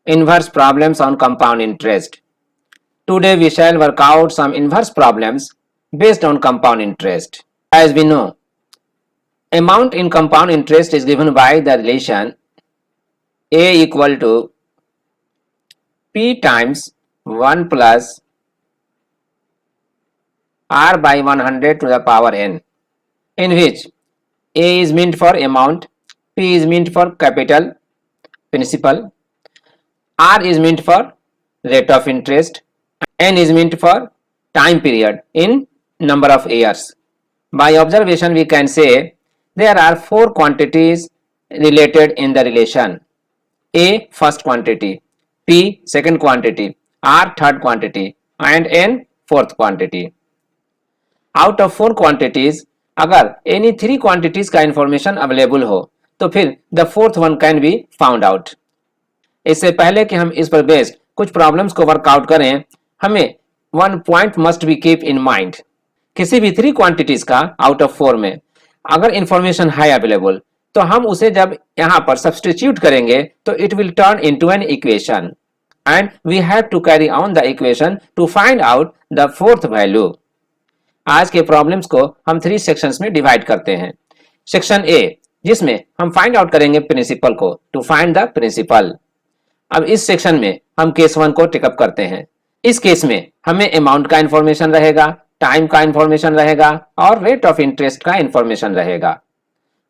Inverse problems on compound interest. Today we shall work out some inverse problems based on compound interest. As we know, amount in compound interest is given by the relation A equal to P times 1 plus R by 100 to the power n, in which A is meant for amount, P is meant for capital, principal, R is meant for rate of interest, n is meant for time period in number of years. By observation we can say there are four quantities related in the relation. A first quantity, P second quantity, R third quantity and n fourth quantity. Out of four quantities, अगर any three quantities का information available हो तो फिर the fourth one can be found out. इससे पहले कि हम इस पर बेस्ड कुछ प्रॉब्लम्स को वर्कआउट करें, हमें one point must be keep in mind. किसी भी थ्री क्वांटिटीज का आउट ऑफ फोर में अगर इंफॉर्मेशन है अवेलेबल तो हम उसे जब यहां पर सब्स्टिट्यूट करेंगे तो it will turn into an equation and we have to carry on the equation to find out the fourth value. आज के प्रॉब्लम्स को हम थ्री सेक्शंस में डिवाइड करते हैं. सेक्शन ए जिसमें हम फाइंड आउट करेंगे प्रिंसिपल को, टू फाइंड द प्रिंसिपल. अब इस सेक्शन में हम केस वन को टेकअप करते हैं. इस केस में हमें अमाउंट का इंफॉर्मेशन रहेगा, टाइम का इंफॉर्मेशन रहेगा और रेट ऑफ इंटरेस्ट का इंफॉर्मेशन रहेगा.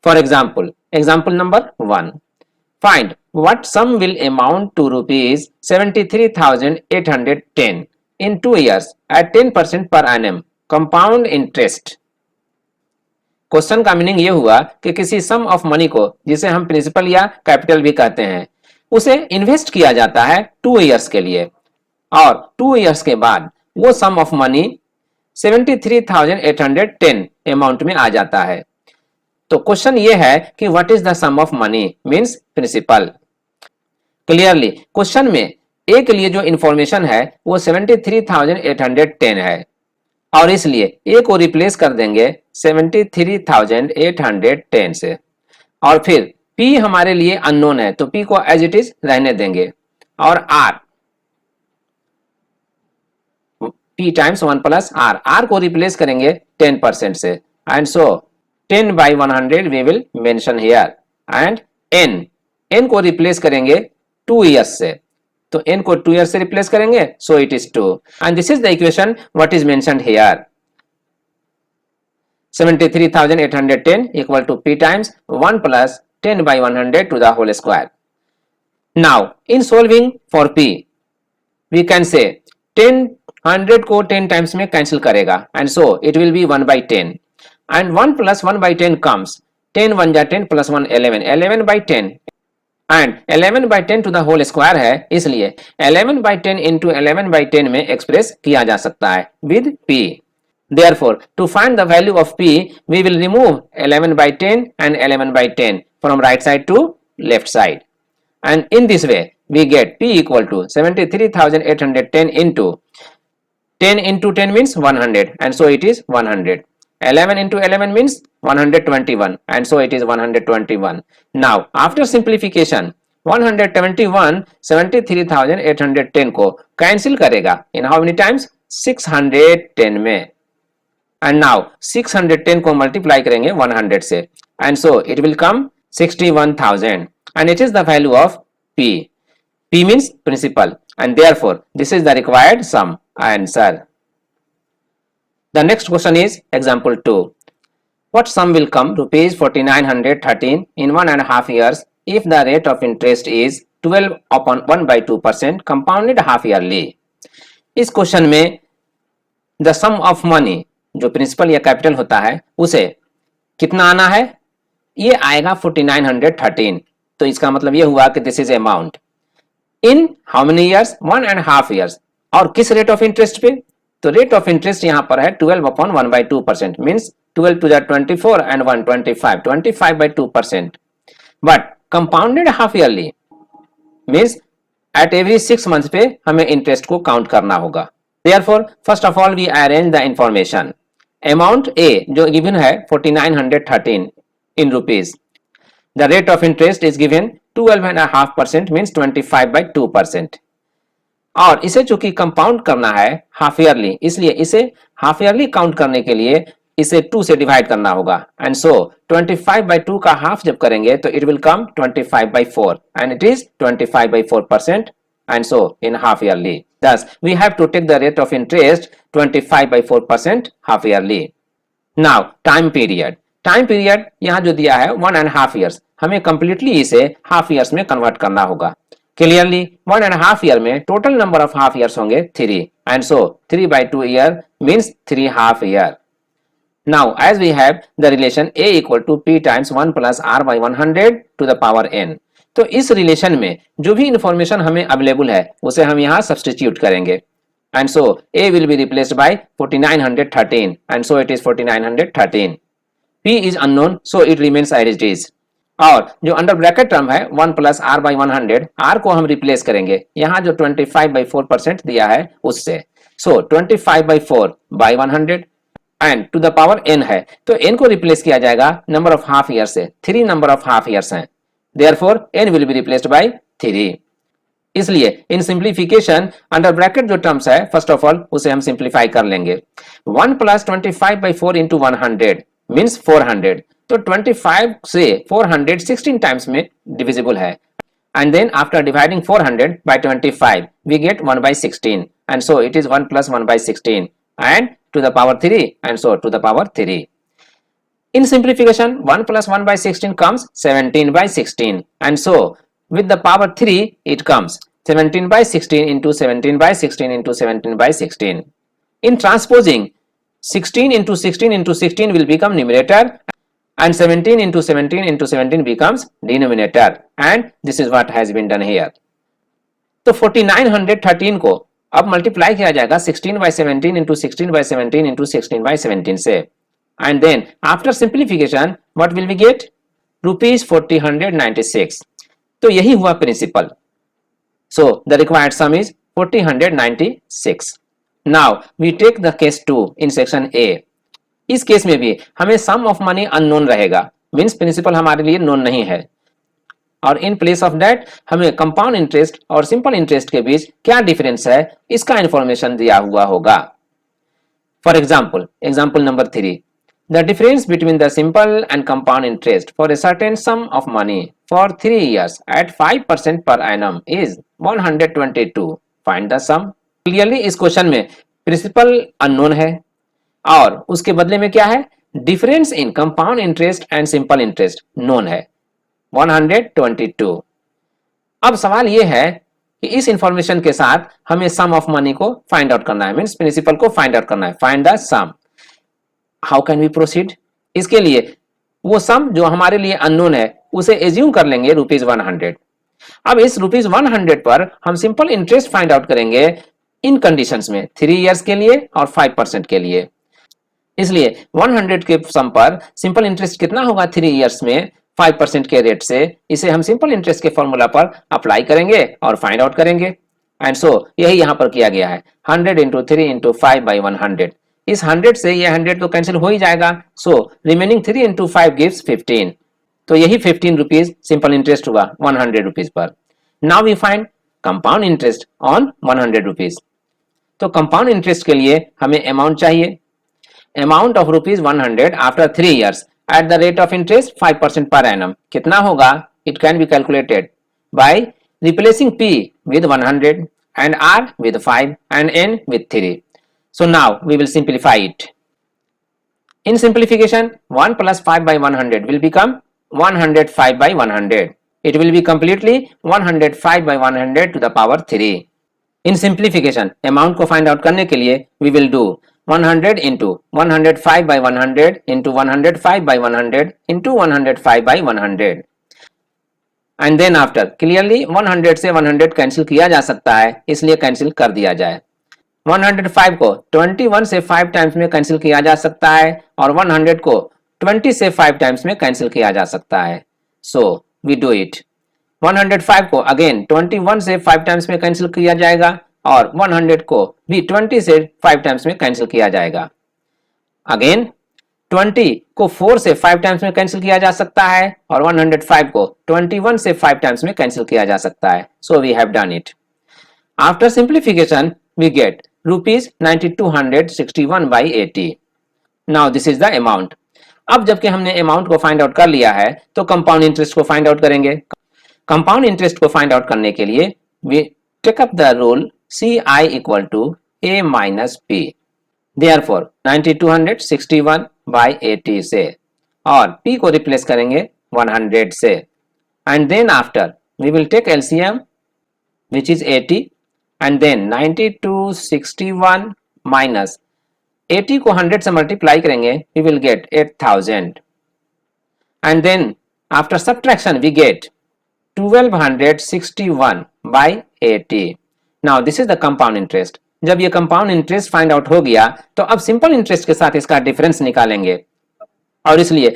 For example, example number 1, find what sum will amount to rupees 73,810 in 2 years at 10% per annum compound interest. Question का मीनिंग ये हुआ कि किसी सम ऑफ मनी को, जिसे हम प्रिंसिपल या कैपिटल भी कहते हैं, उसे इन्वेस्ट किया जाता है 2 years के लिए और 2 years के बाद वो सम ऑफ मनी 73,810 अमाउंट में आ जाता है. तो क्वेश्चन ये है कि what is the sum of money means principal. Clearly question में ए के लिए जो इंफॉर्मेशन है वो 73,810 है और इसलिए ए को रिप्लेस कर देंगे 73,810 से और फिर पी हमारे लिए अननोन है तो पी को एज इट इज रहने देंगे और R, P times 1 plus R, R को रिप्लेस करेंगे 10% से and so 10 by 100 we will mention here and N, N को रिप्लेस करेंगे 2 years से तो n को 2 years से रिप्लेस करेंगे so it is 2 and this is the equation what is mentioned here. 73,810 equal to p times 1 plus 10 by 100 to the whole square. Now in solving for p we can say 100 को 10 times में cancel करेगा and so it will be 1 by 10 and 1 plus 1 by 10 comes 10 1 जा 10 plus 1 11, 11 by 10 and 11 by 10 to the whole square है, इसलिए 11 by 10 into 11 by 10 में express किया जा सकता है with p. Therefore, to find the value of p, we will remove 11 by 10 and 11 by 10 from right side to left side. And in this way, we get p equal to 73,810 into 10 into 10 means 100 and so it is 100. 11 into 11 means 121 and so it is 121. Now after simplification 121 73,810 को cancel करेगा in how many times 610 में and now 610 को multiply करेंगे 100 से and so it will come 61,000 and it is the value of p. P means principal and therefore this is the required sum answer. The next question is example 2. What sum will come rupees 4,913 in 1.5 years if the rate of interest is 12 upon 1 by 2% compounded half yearly? इस question में the sum of money जो principal या capital होता है उसे कितना आना है, ये आएगा 4,913. तो इसका मतलब ये हुआ कि this is amount in how many years 1.5 years और किस रेट ऑफ इंटरेस्ट पे, तो रेट ऑफ इंटरेस्ट यहां पर है 12 upon 1 by 2% means 12 to the 24 and 1 25, 25 by 2%. But compounded half yearly means at every 6 months पे हमें इंटरेस्ट को काउंट करना होगा. Therefore, first of all we arrange the information. Amount A जो गिवन है 4,913 in rupees. The rate of interest is given 12.5% means 25/2%. और इसे चूंकि कंपाउंड करना है हाफ ईयरली, इसलिए इसे हाफ ईयरली काउंट करने के लिए इसे 2 से डिवाइड करना होगा. एंड सो 25/2 का हाफ जब करेंगे तो it will come 25/4 and it is 25/4%. And so in half yearly, thus we have to take the rate of interest 25/4% half yearly. Now time period यहाँ जो दिया है 1.5 years, हमें completely इसे half years में convert करना होगा. Clearly 1.5 year में total number of half years होंगे 3, and so 3/2 year means 3 half year. Now as we have the relation A equal to P times 1 plus R by 100 to the power n, तो इस relation में जो भी information हमें available है उसे हम यहाँ सब्स्टिट्यूट करेंगे. And so A will be replaced by 4913 and so it is 4913. P is unknown so it remains as it is. और जो अंडर ब्रैकेट टर्म है 1 प्लस R बाई 100, R को हम रिप्लेस करेंगे यहाँ जो 25/4% दिया है उससे. So 25/4 by 100 and to the power n है तो n को रिप्लेस किया जाएगा नंबर ऑफ हाफ ईयर से. 3 नंबर ऑफ हाफ ईयर्स हैं, therefore n will be replaced by 3. इसलिए इन सिंप्लीफिकेशन अंडर ब्रैकेट जो टर्म्स है फर्स्ट ऑफ ऑल उसे हम सिंप्लीफाई कर लेंगे. 1 प्लस 25/4 इंटू 100 मीन्स 400, तो 25 से 400 16 टाइम्स में डिविजिबल है. And then after dividing 400 by 25 we get 1/16 and so it is 1 plus 1/16 and to the power 3 and so to the power 3. In simplification 1 plus 1/16 comes 17/16 and so with the power 3 it comes 17/16 into 17/16 into 17/16. In transposing 16 into 16 into 16 will become numerator and 17 into 17 into 17 becomes denominator and this is what has been done here. तो 4913 को अब multiply किया जाएगा 16/17 into 16/17 into 16/17 से. And then after simplification what will we get? Rupees 4096. तो यही हुआ principal. So the required sum is 4096. Now we take the case 2 in section A. इस केस में भी हमें सम ऑफ मनी अननोन रहेगा, मीन्स प्रिंसिपल हमारे लिए नोन नहीं है. और इन प्लेस ऑफ दैट हमें कंपाउंड इंटरेस्ट और सिंपल इंटरेस्ट के बीच क्या डिफरेंस है इसका इंफॉर्मेशन दिया हुआ होगा. For example number 3. The difference between the simple and compound interest for a certain sum of money for 3 years at 5% per annum is 122. Find the sum. Clearly इस question में principal unknown है और उसके बदले में क्या है, difference in compound interest and simple interest known है 122. अब सवाल यह है कि इस इंफॉर्मेशन के साथ हमें सम ऑफ मनी को फाइंड आउट करना है, मीन्स प्रिंसिपल को फाइंड आउट करना है. Find the sum. How can we proceed? इसके लिए वो सम जो हमारे लिए अननोन है उसे एज्यूम कर लेंगे ₹100. अब इस ₹100 पर हम सिंपल इंटरेस्ट फाइंड आउट करेंगे इन कंडीशंस में 3 इयर्स के लिए और 5% के लिए. इसलिए 100 के सम पर सिंपल इंटरेस्ट कितना होगा 3 इयर्स में 5% के रेट से, इसे हम सिंपल इंटरेस्ट के फॉर्मूला पर अप्लाई करेंगे और फाइंड आउट करेंगे. एंड सो यही यहां पर किया गया है. 100 into 3 into 5 by 100. इस 100 से ये 100 तो कैंसिल हो ही जाएगा. So remaining 3 into 5 gives 15. तो यही 15 रुपीज सिंपल इंटरेस्ट हुआ 100 रुपीज पर. Now we find compound interest on 100 rupees. तो कंपाउंड इंटरेस्ट के लिए हमें अमाउंट चाहिए. Amount of ₹100 after 3 years at the rate of interest 5% per annum कितना होगा? It can be calculated by replacing P with 100 and R with 5 and N with 3. So now we will simplify it. In simplification 1 plus 5 by 100 will become 105 by 100. It will be completely 105 by 100 to the power 3. In simplification amount को find out करने के लिए we will do 100 into 105 by 100 into 105 by 100 into 105 by 100. And then after clearly 100 से 100 cancel किया जा सकता है, इसलिए कैंसिल कर दिया जाए. 105 को 21 से 5 टाइम्स में कैंसिल किया जा सकता है और 100 को 20 से 5 टाइम्स में कैंसिल किया जा सकता है. So we do it. 105 को अगेन 21 से 5 टाइम्स में कैंसिल किया जाएगा और 100 को भी 20 से 5 टाइम्स में कैंसिल किया जाएगा. अगेन 20 को 4 से 5 टाइम्स में कैंसिल किया जा सकता है और 105 को 21 से 5 टाइम्स में कैंसिल किया जा सकता है. So we have done it. After simplification we get rupees 9261 by 80. Now this is the amount. अब जबकि हमने अमाउंट को फाइंड आउट कर लिया है तो कंपाउंड इंटरेस्ट को फाइंड आउट करेंगे. कंपाउंड इंटरेस्ट को फाइंड आउट करने के लिए we take up the rule CI equal to A minus P. Therefore 9261 by 80 से और P को रिप्लेस करेंगे 100 से. And then after we will take LCM which is 80 and then 9261 minus 80 को 100 से मल्टीप्लाई करेंगे we will get 8000 and then after subtraction we get 1261 by 80. Now this is the compound interest. जब ये compound interest find out हो गया तो अब simple interest के साथ इसका डिफरेंस निकालेंगे और इसलिए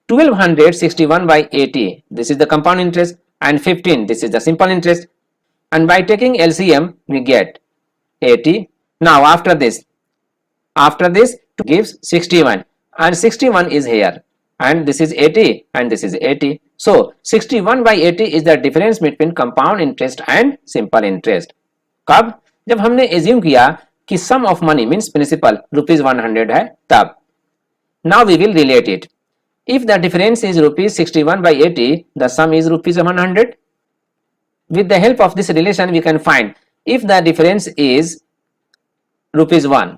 1261 by 80 this is the compound interest and 15 this is the simple interest. And by taking LCM we get 80. Now after this gives 61 and 61 is here and this is 80 and this is 80. So 61 by 80 is the difference between compound interest and simple interest. कब? जब हमने assume किया कि sum of money means principal rupees 100 है तब. Now we will relate it. If the difference is rupees 61 by 80 the sum is rupees 100. With the help of this relation we can find if the difference is rupees 1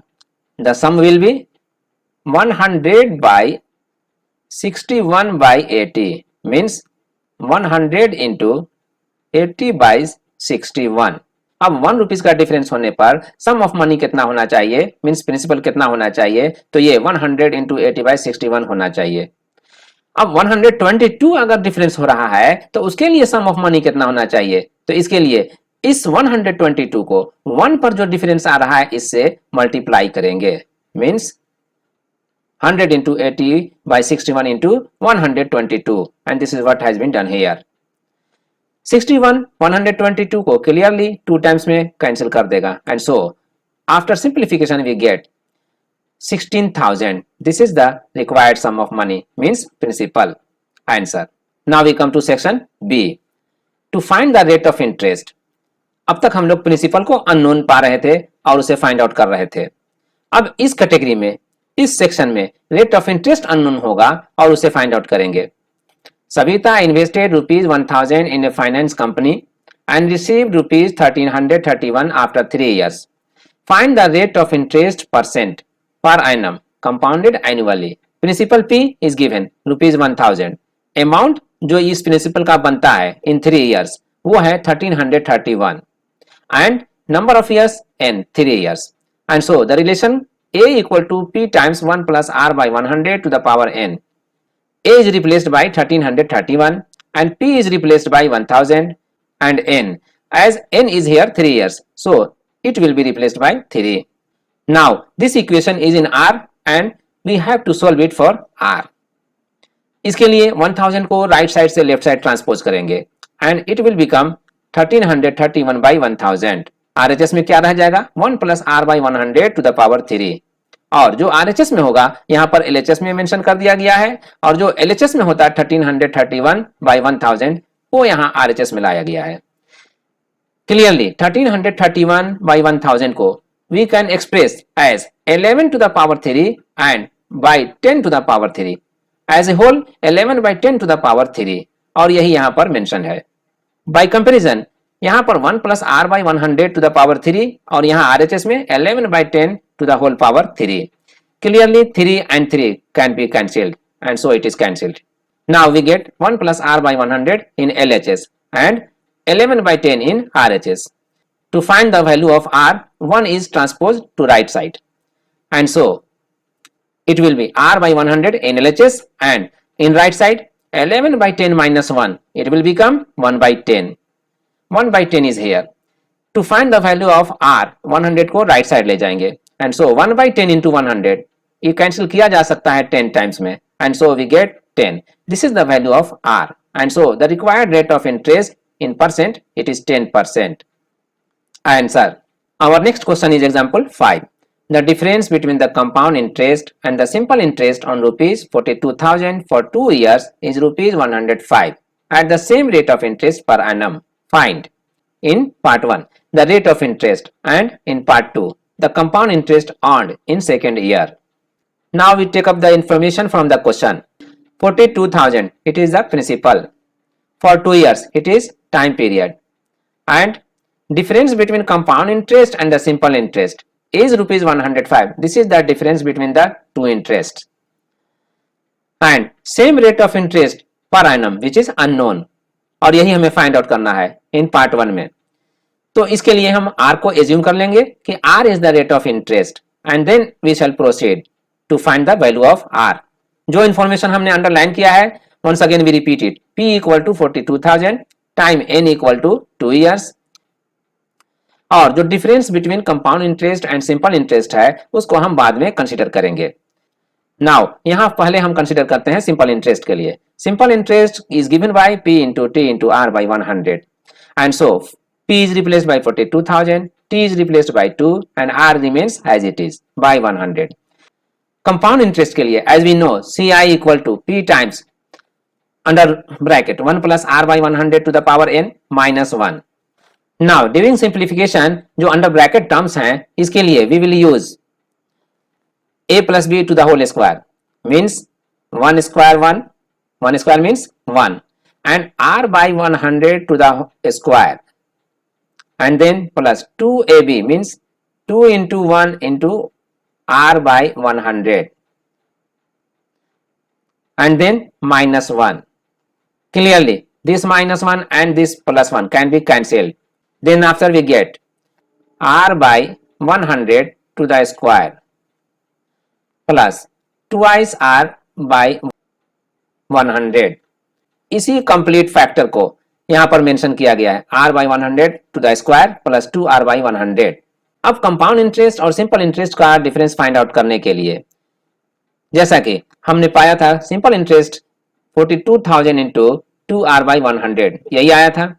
the sum will be 100 by 61 by 80 means 100 into 80 by 61. अब 1 rupees का difference होने पर सम of money कितना होना चाहिए means principal कितना होना चाहिए तो ये 100 into 80 by 61 होना चाहिए. अब 122 अगर डिफरेंस हो रहा है तो उसके लिए सम ऑफ मनी कितना होना चाहिए तो इसके लिए इस 122 को 1 पर जो डिफरेंस आ रहा है इससे मल्टीप्लाई करेंगे means 100 into 80 by 61 into 122 and this is what has been done here. 61 122 को क्लियरली 2 टाइम्स में कैंसिल कर देगा and so after simplification we get 16,000. This is the required sum of money means principal. Answer. Now we come to section B. To find the rate of interest. अब तक हम लोग principal को unknown पा रहे थे और उसे फाइंड आउट कर रहे थे. अब इस कैटेगरी में इस सेक्शन में रेट ऑफ इंटरेस्ट अननोन होगा और उसे फाइंड आउट करेंगे. Savita invested ₹1000 in a finance company and received ₹1331 after 3 years. Find the rate of interest percent per annum compounded annually. Principal P is given ₹1000. Amount जो इस principal का बनता है in 3 years वो है 1331 and number of years n 3 years. And so the relation A equal to P times 1 plus R by 100 to the power n. A is replaced by 1331 and P is replaced by 1000 and n. As n is here 3 years, so it will be replaced by 3. Now this equation is in R and we have to solve it for R. इसके लिए 1000 को right side से left side transpose करेंगे and it will become 1331 by 1000. RHS में क्या रह जाएगा 1 plus R by 100 to the power 3. और जो RHS में होगा यहाँ पर LHS में मेंशन कर दिया गया है और जो LHS में होता है 1331 by 1000 वो यहाँ RHS में लाया गया है. क्लियरली 1331 by 1000 को we can express as 11 to the power 3 and by 10 to the power 3. As a whole 11 by 10 to the power 3 और यही यहाँ पर मेंशन है. By comparison यहाँ पर 1 plus R by 100 to the power 3 और यहाँ RHS में 11 by 10 to the whole power 3. Clearly 3 and 3 can be cancelled and so it is cancelled. Now we get 1 plus R by 100 in LHS and 11 by 10 in RHS. To find the value of R, 1 is transposed to right side and so it will be R by 100 in LHS and in right side 11 by 10 minus 1 it will become 1 by 10. 1 by 10 is here. To find the value of R 100 को right side ले जाएंगे and so 1 by 10 into 100 ये cancel किया जा सकता है 10 times में and so we get 10. This is the value of R and so the required rate of interest in percent it is 10%. Answer. Our next question is example 5. the difference between the compound interest and the simple interest on rupees 42,000 for 2 years is rupees 105 at the same rate of interest per annum. Find in part 1 the rate of interest and in part 2 the compound interest earned in second year. Now we take up the information from the question. 42,000 it is the principal. For 2 years it is time period, and difference between compound interest and the simple interest is rupees 105. This is the difference between the two interests, and same rate of interest per annum which is unknown, और यही हमें find out करना है in part 1 में. तो इसके लिए हम r को एज्यूम कर लेंगे कि r is the rate of interest, and then we shall proceed to find the value of r. जो इंफॉर्मेशन हमने अंडरलाइन किया है, once again we repeat it. P equal to 42,000, time n equal to 2 years, और जो difference between compound interest and simple interest है उसको हम बाद में कंसीडर करेंगे. नाउ यहाँ पहले हम कंसीडर करते हैं सिंपल इंटरेस्ट के लिए. Simple interest is given by P into T into R by 100, and so P is replaced by 42,000, T is replaced by 2 and R remains as it is by 100. Compound interest के लिए as we know CI equal to P times under bracket 1 plus R by 100 to the power n minus 1. Now during simplification जो under bracket terms हैं इसके लिए we will use a plus b to the whole square means 1 square 1 square means 1 and r by 100 to the square, and then plus 2ab means 2 into 1 into r by 100, and then minus 1. Clearly this minus 1 and this plus 1 can be cancelled. Then after we get r by 100 to the square plus twice r by 100. इसी complete factor को यहाँ पर mention किया गया है, r by 100 to the square plus 2r by 100. अब compound interest और simple interest का डिफरेंस फाइंड आउट करने के लिए, जैसा कि हमने पाया था simple interest 42,000 into 2r by 100 यही आया था,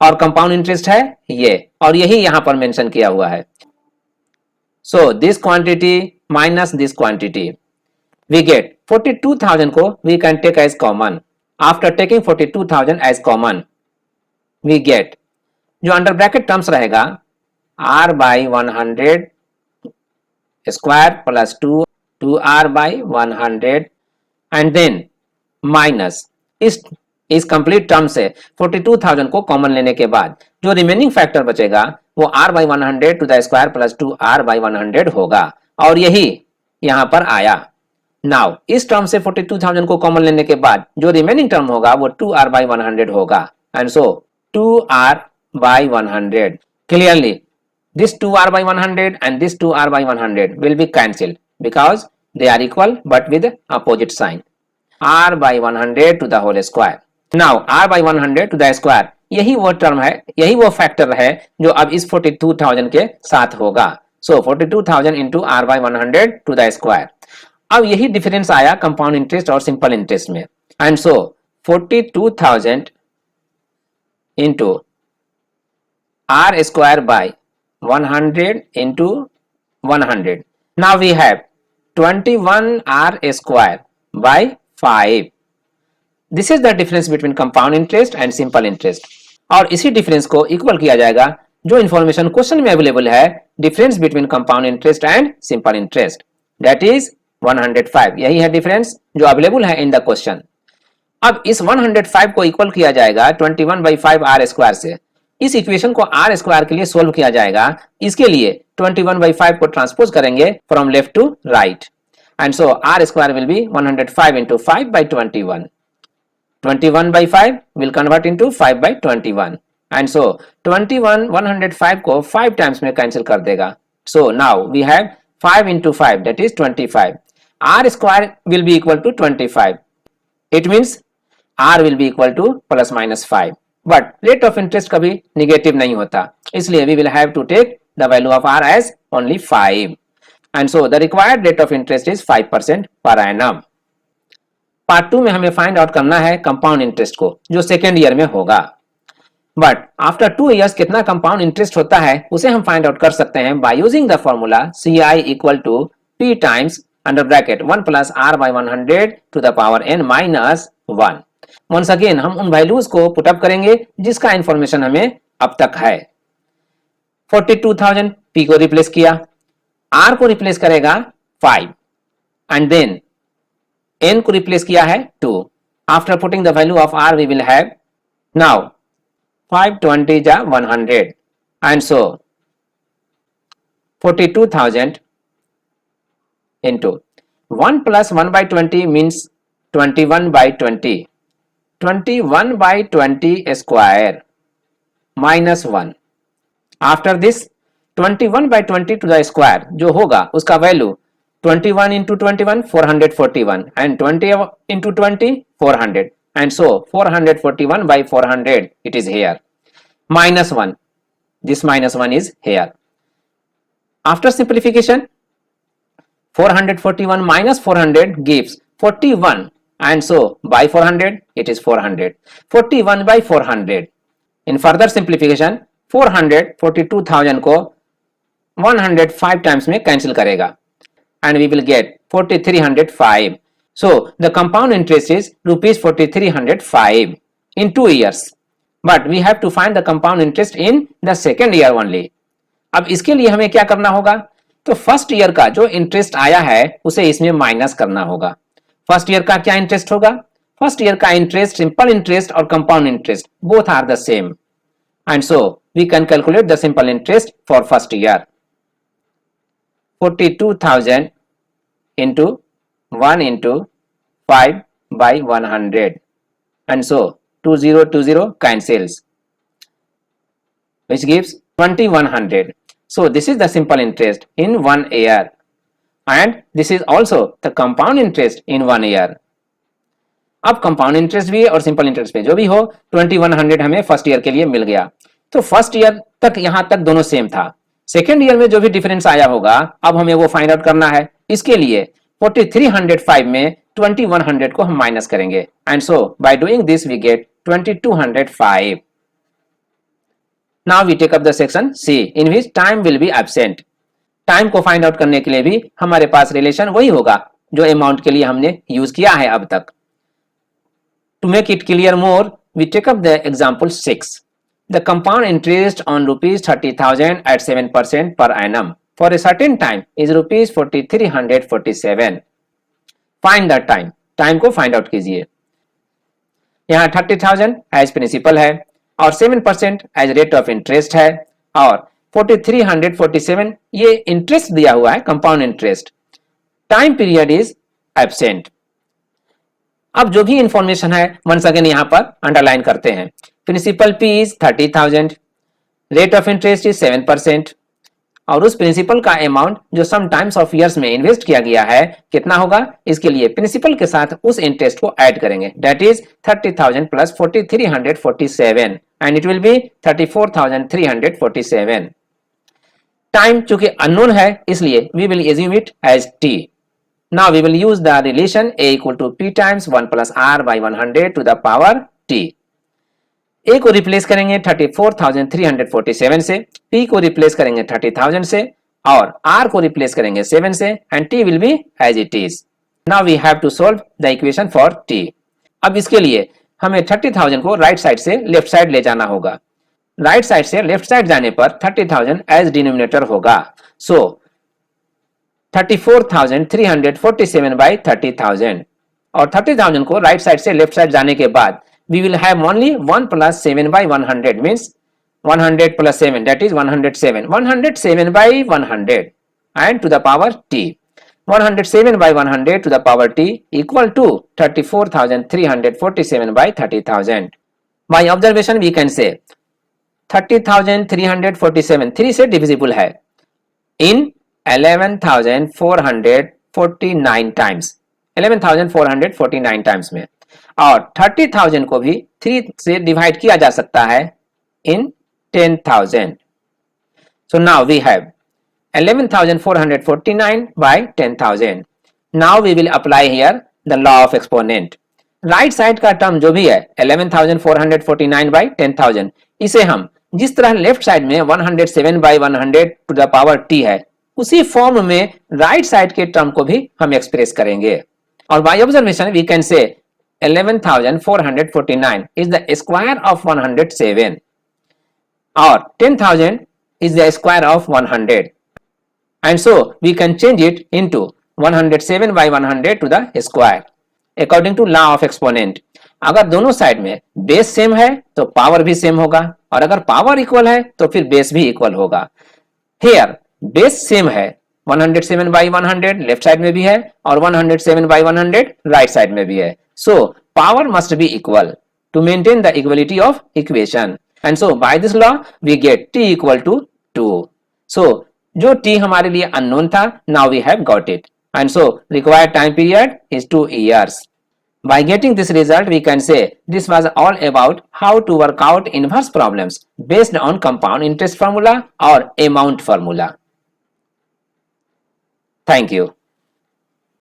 और कंपाउंड इंटरेस्ट है ये, और यही यहां पर मेंशन किया हुआ है. So this quantity minus this quantity we get 42,000 को we can take as common. After taking 42,000 as common we get जो अंडर ब्रैकेट टर्म्स रहेगा r by 100 square plus 2r by 100 and then minus इस complete term से 42,000 को common लेने के बाद जो रिमेनिंग फैक्टर बचेगा वो r by 100 to the square plus 2r by 100 होगा, और यही यहां पर आया. नाउ इस टर्म से 42,000 को कॉमन लेने के बाद जो रिमेनिंग टर्म होगा वो 2r by 100 होगा, and so 2r by 100. Clearly this 2r by 100 and this 2r by 100 will be cancelled because they are equal but with opposite sign. r by 100 to the whole square. Now r by 100 to the square यही वो term है, यही वो factor है जो अब इस 42,000 के साथ होगा. So 42,000 into r by 100 to the square. अब यही डिफरेंस आया कंपाउंड इंटरेस्ट और सिंपल इंटरेस्ट में, and so 42,000 into r square by 100 into 100. Now we have 21r square by 5. This is the difference between compound interest and simple interest. और इसी difference को equal किया जाएगा जो इंफॉर्मेशन क्वेश्चन में available है, difference between compound interest and simple interest, that is 105. यही है डिफरेंस जो अवेलेबल है इन द क्वेश्चन. अब इस 105 को इक्वल किया जाएगा 21/5 r स्क्वायर से. इस इक्वेशन को r स्क्वायर के लिए सोल्व किया जाएगा. इसके लिए 21/5 को ट्रांसपोज करेंगे from left to right, and so r square will be 105 into 5 by 21. 21/5 will convert into 5 by 21, and so 105 को 5 times में कैंसिल कर देगा. So now we have 5 into 5 that is 25. r square will be equal to 25. It means r will be equal to plus minus 5. But rate of interest कभी negative नहीं होता, इसलिए we will have to take the value of r as only 5, and so the required rate of interest is 5% per annum. Part 2 में हमें find out करना है compound interest को जो सेकेंड ईयर में होगा. बट आफ्टर 2 years कितना compound interest होता है उसे हम फाइंड आउट कर सकते हैं by using the formula CI equal to P times under bracket 1 plus R by 100 to the power n minus 1। Once again हम उन वैल्यूज को पुटअप करेंगे जिसका इंफॉर्मेशन हमें अब तक है। 42,000 P को रिप्लेस किया, R को रिप्लेस करेगा 5 एंड देन n को रिप्लेस किया है 2। After putting the value of R we will have now 520 जा 100 and so 42,000 into 1 plus 1 by 20 means 21 by 20, 21 by 20 square minus 1। after this 21 by 20 to the square जो होगा उसका value 21 into 21 441 and 20 into 20 400 and so 441 by 400 it is here minus 1, this minus 1 is here। after simplification 441 minus 400 gives 41 and so by 400 it is 400, 41 by 400। in further simplification 442,000 को 105 times में cancel करेगा and we will get 4305। so the compound interest is rupees 4305 in 2 years but we have to find the compound interest in the second year only। अब इसके लिए हमें क्या करना होगा, तो फर्स्ट ईयर का जो इंटरेस्ट आया है उसे इसमें माइनस करना होगा। फर्स्ट ईयर का क्या इंटरेस्ट होगा, फर्स्ट ईयर का इंटरेस्ट सिंपल इंटरेस्ट और compound interest both are the same and so we can calculate the simple interest for first year. 42,000 into 1 into 5 by 100 and so 2020 cancels which gives 2100। so this is the simple interest in 1 year and this is also the compound interest in 1 year। अब compound interest भी और simple interest भी जो भी हो 2100 हमें first year के लिए मिल गया। तो फर्स्ट ईयर तक यहां तक दोनों सेम था, सेकेंड ईयर में जो भी डिफरेंस आया होगा अब हमें वो फाइंड आउट करना है। इसके लिए 4305 में 2100 को हम माइनस करेंगे and so by doing this we get 2205। Now we take up the section C in which time will be absent. Time को फाइंड आउट करने के लिए भी हमारे पास रिलेशन वही होगा जो अमाउंट के लिए हमने यूज किया है अब तक। To make it clear more we take up the example 6। The compound interest on rupees 30,000 at 7% per annum for a certain time is rupees 4,347। Find the time। Time को फाइंड आउट कीजिए। यहाँ 30,000 as principal है और 7% as rate of interest है और 4,347 ये interest दिया हुआ है, compound interest. Time period is absent. अब जो भी इंफॉर्मेशन है वंस अगेन यहाँ पर अंडरलाइन करते हैं। Principal P is 30,000, rate of interest is 7% और उस प्रिंसिपल का अमाउंट जो सम टाइम्स ऑफ इयर्स में इन्वेस्ट किया गया है कितना होगा, इसके लिए प्रिंसिपल के साथ उस इंटरेस्ट को ऐड करेंगे that is 30,000 plus 4,347 and it will be 34,347। Time चूंकि अननोन है इसलिए we will assume it as t। Now we will use the relation a equal to p times 1 plus r by 100 to the power t। a को replace करेंगे 34,347 से, p को replace करेंगे 30,000 से और r को रिप्लेस करेंगे 7 से and t will be as it is. Now we have to solve the equation for t। अब इसके लिए हमें 30,000 को राइट साइड से लेफ्ट साइड ले जाना होगा। राइट साइड से लेफ्ट साइड जाने पर 30,000 एज डिनोमिनेटर होगा। सो 34,347 बाई 30,000 और 30,000 को राइट साइड से लेफ्ट साइड जाने के बाद we will have only 1 plus 7 by 100 means 100 plus 7 that is 107, 107 by 100 and to the power t, 107 by 100 to the power t equal to 34,347 by 30,000। by observation we can say 30,347 3 से divisible है in 11,449 times, 11,449 times में, और 30,000 को भी 3 से divide किया जा सकता है in 10,000। So now we have 11,449 by 10,000। Now we will apply here the law of exponent. Right side का टर्म जो भी है 11,449 बाय 10,000 इसे हम जिस तरह लेफ्ट साइड में 107/100 टू द पावर t है, उसी फॉर्म में राइट साइड के टर्म को भी हम एक्सप्रेस करेंगे। और by observation we can say 11,449 is the square of 107 or 10,000 is the square of 100, and so we can change it into 107/100 to the square according to law of exponent। अगर दोनों side में base same है तो power भी same होगा, और अगर power equal है तो फिर बेस भी इक्वल होगा। हियर बेस सेम है, 107/100 लेफ्ट साइड में भी है और 107/100 राइट साइड में भी है, so power must be equal to maintain the equality of equation, and so by this law we get t equal to 2। so जो t हमारे लिए unknown था, now we have got it, and so required time period is 2 years। By getting this result, we can say this was all about how to work out inverse problems based on compound interest formula or amount formula। Thank you।